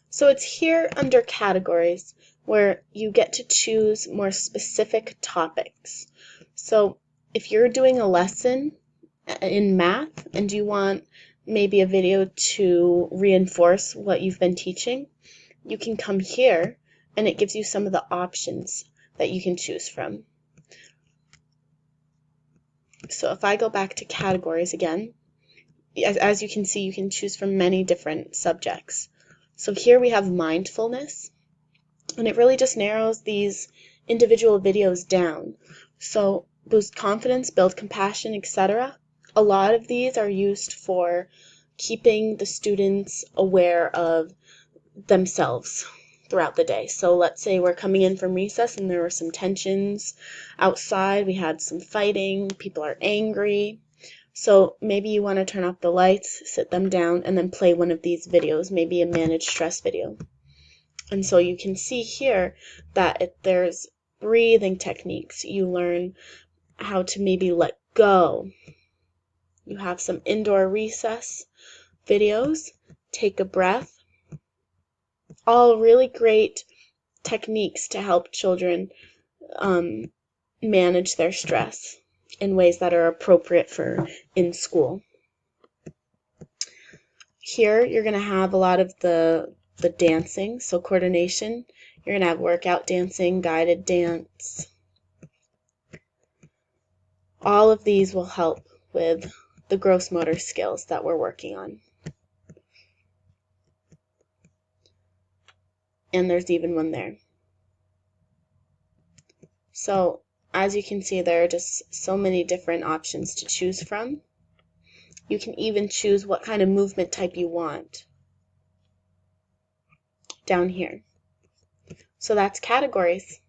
So it's here under categories where you get to choose more specific topics. So if you're doing a lesson in math and you want maybe a video to reinforce what you've been teaching, you can come here and it gives you some of the options that you can choose from. So if I go back to categories again, as you can see, you can choose from many different subjects. So here we have mindfulness, and it really just narrows these individual videos down. So boost confidence, build compassion, etc. A lot of these are used for keeping the students aware of themselves throughout the day. So let's say we're coming in from recess and there were some tensions outside, we had some fighting, people are angry. So maybe you want to turn off the lights, sit them down, and then play one of these videos, maybe a managed stress video. And so you can see here that there's breathing techniques. You learn how to maybe let go. You have some indoor recess videos, take a breath. All really great techniques to help children manage their stress in ways that are appropriate for in school. Here you're going to have a lot of the dancing, so coordination. You're going to have workout dancing, guided dance. All of these will help with the gross motor skills that we're working on. And there's even one there. So as you can see, there are just so many different options to choose from. You can even choose what kind of movement type you want down here. So that's categories.